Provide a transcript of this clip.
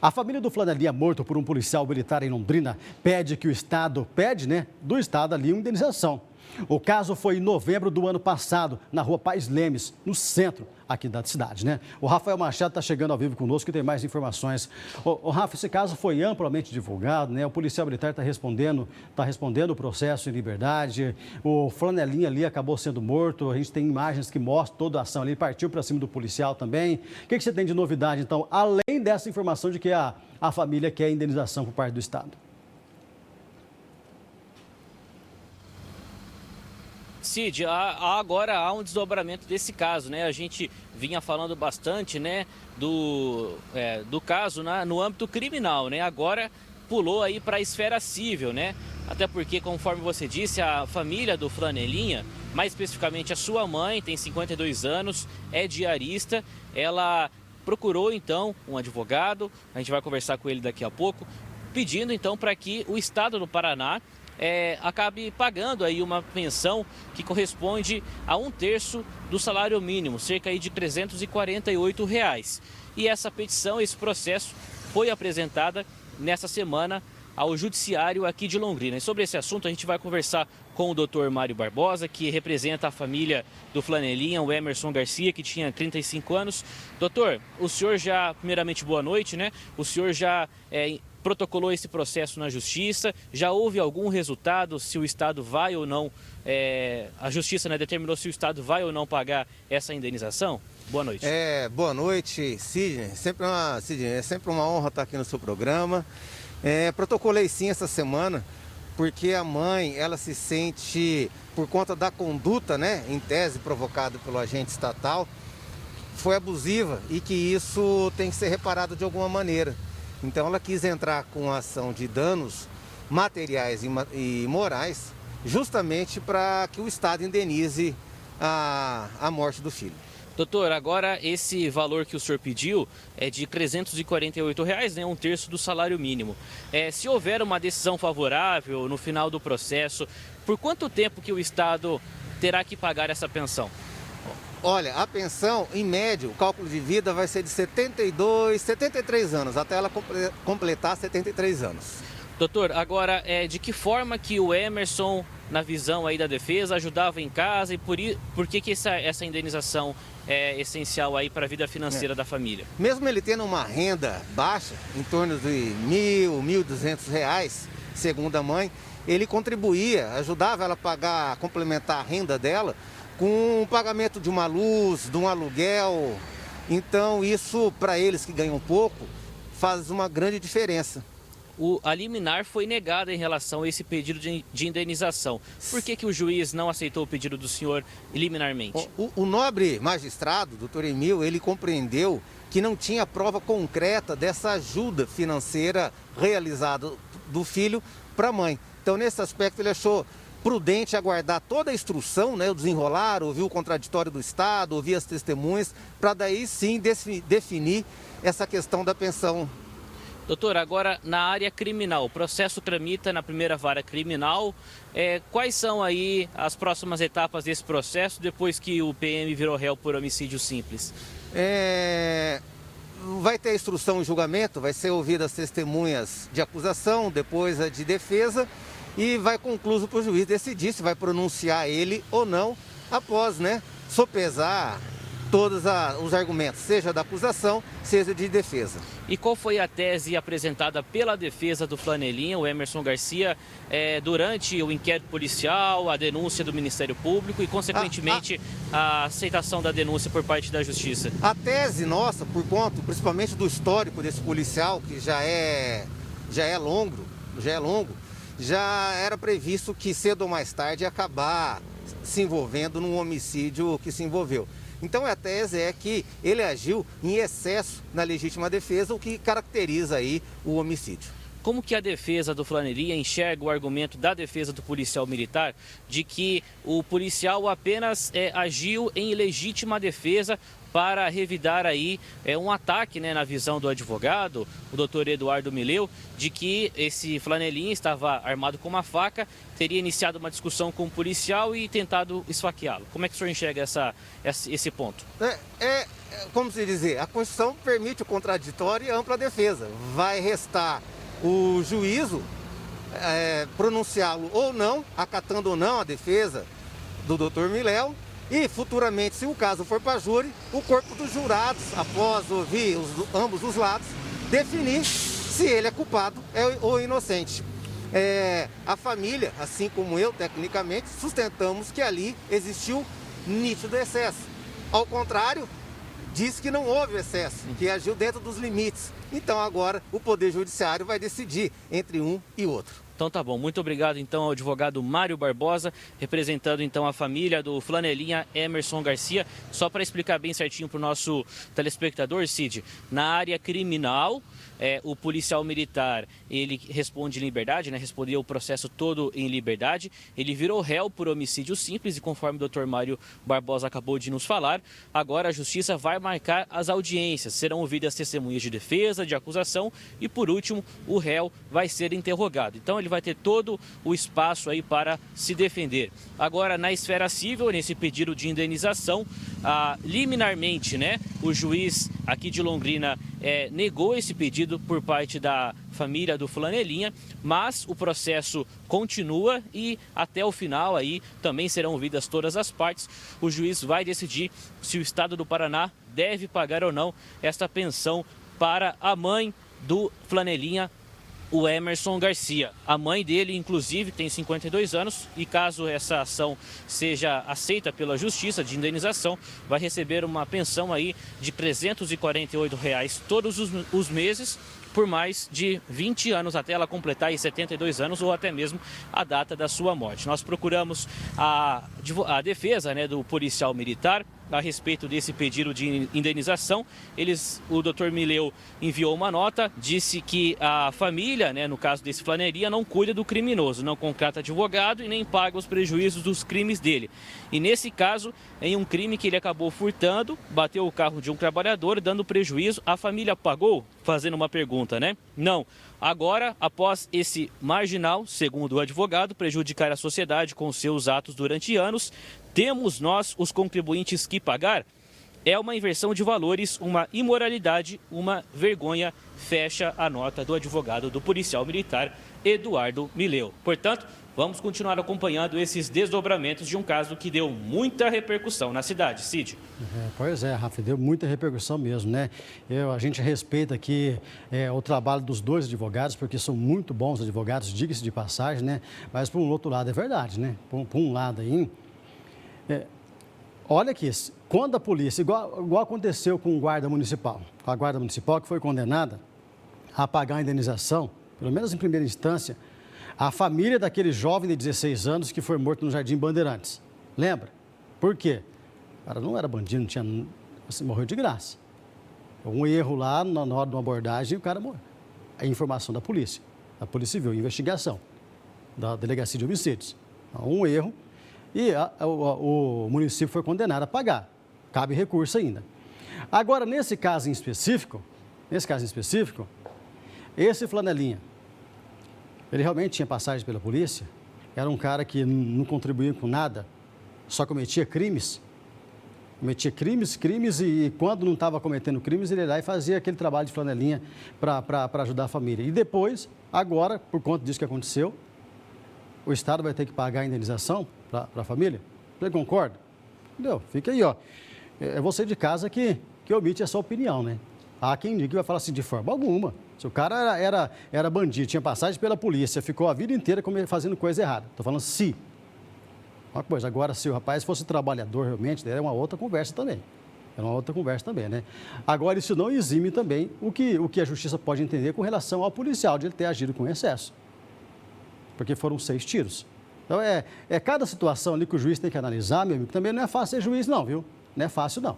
A família do flanelinha morto por um policial militar em Londrina pede que o Estado, do Estado ali uma indenização. O caso foi em novembro do ano passado, na rua Pais Lemes, no centro aqui da cidade, O Rafael Machado está chegando ao vivo conosco e tem mais informações. Rafa, esse caso foi amplamente divulgado, O policial militar está respondendo o processo em liberdade. O flanelinha ali acabou sendo morto. A gente tem imagens que mostram toda a ação ali. Ele partiu para cima do policial também. O que você tem de novidade, então, além dessa informação de que a família quer indenização por parte do Estado? Cid, agora há um desdobramento desse caso, A gente vinha falando bastante, do caso no âmbito criminal, Agora pulou aí para a esfera civil, Até porque, conforme você disse, a família do flanelinha, mais especificamente a sua mãe, tem 52 anos, é diarista, ela procurou então um advogado, a gente vai conversar com ele daqui a pouco, pedindo então para que o Estado do Paraná acabe pagando aí uma pensão que corresponde a 1/3 do salário mínimo, cerca aí de R$ 348. E essa petição, esse processo foi apresentada nessa semana ao Judiciário aqui de Londrina. E sobre esse assunto a gente vai conversar com o Dr. Mário Barbosa, que representa a família do flanelinha, o Emerson Garcia, que tinha 35 anos. Doutor, o senhor já, primeiramente, boa noite, O senhor já protocolou esse processo na Justiça, já houve algum resultado, se o Estado vai ou não, a Justiça determinou se o Estado vai ou não pagar essa indenização? Boa noite. Boa noite, Sidney. É sempre uma honra estar aqui no seu programa. Protocolei sim essa semana, porque a mãe, ela se sente, por conta da conduta, em tese provocada pelo agente estatal, foi abusiva e que isso tem que ser reparado de alguma maneira. Então ela quis entrar com a ação de danos materiais e morais, justamente para que o Estado indenize a morte do filho. Doutor, agora esse valor que o senhor pediu é de R$ 348, 1/3 do salário mínimo. Se houver uma decisão favorável no final do processo, por quanto tempo que o Estado terá que pagar essa pensão? Olha, a pensão, em média, o cálculo de vida vai ser de 73 anos, até ela completar 73 anos. Doutor, agora, de que forma que o Emerson, na visão aí da defesa, ajudava em casa e por que essa indenização é essencial aí para a vida financeira da família? Mesmo ele tendo uma renda baixa, em torno de R$ 1.200, segundo a mãe, ele contribuía, ajudava ela a complementar a renda dela com o pagamento de uma luz, de um aluguel. Então isso, para eles que ganham pouco, faz uma grande diferença. A liminar foi negada em relação a esse pedido de indenização. Por que o juiz não aceitou o pedido do senhor liminarmente? O nobre magistrado, doutor Emil, ele compreendeu que não tinha prova concreta dessa ajuda financeira realizada do filho para a mãe. Então, nesse aspecto, ele achou prudente aguardar toda a instrução, o desenrolar, ouvir o contraditório do Estado, ouvir as testemunhas, para daí sim definir essa questão da pensão. Doutor, agora na área criminal, o processo tramita na primeira vara criminal. Quais são aí as próximas etapas desse processo depois que o PM virou réu por homicídio simples? Vai ter instrução e julgamento, vai ser ouvidas as testemunhas de acusação, depois a de defesa, e vai concluso para o juiz decidir se vai pronunciar ele ou não, após sopesar todos os argumentos, seja da acusação, seja de defesa. E qual foi a tese apresentada pela defesa do flanelinha, o Emerson Garcia, durante o inquérito policial, a denúncia do Ministério Público e, consequentemente, a aceitação da denúncia por parte da Justiça? A tese nossa, por conta, principalmente do histórico desse policial, que já é longo, já era previsto que cedo ou mais tarde ia acabar se envolvendo num homicídio que se envolveu. Então a tese é que ele agiu em excesso na legítima defesa, o que caracteriza aí o homicídio. Como que a defesa do flanelinha enxerga o argumento da defesa do policial militar de que o policial apenas agiu em legítima defesa para revidar aí um ataque, né, na visão do advogado, o doutor Eduardo Mileu, de que esse flanelinha estava armado com uma faca, teria iniciado uma discussão com o policial e tentado esfaqueá-lo. Como é que o senhor enxerga esse ponto? Como se dizer, a Constituição permite o contraditório e ampla defesa. Vai restar o juízo pronunciá-lo ou não, acatando ou não a defesa do doutor Mileu. E futuramente, se o caso for para júri, o corpo dos jurados, após ouvir ambos os lados, definir se ele é culpado ou inocente. A família, assim como eu, tecnicamente, sustentamos que ali existiu nítido excesso. Ao contrário, diz que não houve excesso, que agiu dentro dos limites. Então agora o Poder Judiciário vai decidir entre um e outro. Então tá bom, muito obrigado então ao advogado Mário Barbosa, representando então a família do flanelinha Emerson Garcia. Só para explicar bem certinho para o nosso telespectador, Cid, na área criminal, o policial militar, ele responde em liberdade, né? Respondeu o processo todo em liberdade. Ele virou réu por homicídio simples e conforme o Dr. Mário Barbosa acabou de nos falar, agora a Justiça vai marcar as audiências. Serão ouvidas testemunhas de defesa, de acusação e, por último, o réu vai ser interrogado. Então, ele vai ter todo o espaço aí para se defender. Agora, na esfera civil, nesse pedido de indenização, liminarmente, né, o juiz aqui de Londrina negou esse pedido por parte da família do flanelinha, mas o processo continua e até o final aí também serão ouvidas todas as partes. O juiz vai decidir se o Estado do Paraná deve pagar ou não esta pensão para a mãe do flanelinha, o Emerson Garcia. A mãe dele, inclusive, tem 52 anos e caso essa ação seja aceita pela Justiça de indenização, vai receber uma pensão aí de R$ 348 todos os meses por mais de 20 anos, até ela completar aí 72 anos ou até mesmo a data da sua morte. Nós procuramos a defesa, né, do policial militar a respeito desse pedido de indenização. O Dr. Mileu enviou uma nota, disse que a família, né, no caso desse flanelinha, não cuida do criminoso, não contrata advogado e nem paga os prejuízos dos crimes dele. E nesse caso, em um crime que ele acabou furtando, bateu o carro de um trabalhador, dando prejuízo, a família pagou? Fazendo uma pergunta, né? Não. Agora, após esse marginal, segundo o advogado, prejudicar a sociedade com seus atos durante anos, temos nós, os contribuintes, que pagar? É uma inversão de valores, uma imoralidade, uma vergonha, fecha a nota do advogado do policial militar, Eduardo Mileu. Portanto, vamos continuar acompanhando esses desdobramentos de um caso que deu muita repercussão na cidade. Cid. Pois é, Rafa, deu muita repercussão mesmo, né? A gente respeita aqui o trabalho dos dois advogados, porque são muito bons advogados, diga-se de passagem, né? Mas, por um outro lado, é verdade, né? Por um lado aí, olha aqui, quando a polícia, igual aconteceu com o guarda municipal, a guarda municipal que foi condenada a pagar a indenização, pelo menos em primeira instância, a família daquele jovem de 16 anos que foi morto no Jardim Bandeirantes. Lembra? Por quê? O cara não era bandido, não tinha, assim, morreu de graça. Um erro lá, na hora de uma abordagem, o cara morreu. A informação da Polícia Civil, investigação da Delegacia de Homicídios. Um erro e o município foi condenado a pagar. Cabe recurso ainda. Agora, nesse caso em específico, esse flanelinha, ele realmente tinha passagem pela polícia, era um cara que não contribuía com nada, só cometia crimes, e quando não estava cometendo crimes, ele ia lá e fazia aquele trabalho de flanelinha para ajudar a família. E depois, agora, por conta disso que aconteceu, o Estado vai ter que pagar a indenização para a família? Você concorda? Entendeu? Fica aí, ó. É você de casa que omite a sua opinião, né? Há quem diga que vai falar assim, de forma alguma. Se o cara era bandido, tinha passagem pela polícia, ficou a vida inteira fazendo coisa errada. Estou falando se. Uma coisa. Agora, se o rapaz fosse trabalhador realmente, é uma outra conversa também. Né? Agora, isso não exime também o que a justiça pode entender com relação ao policial, de ele ter agido com excesso. Porque foram 6 tiros. Então, cada situação ali que o juiz tem que analisar, meu amigo, também não é fácil ser juiz não, viu? Não é fácil não.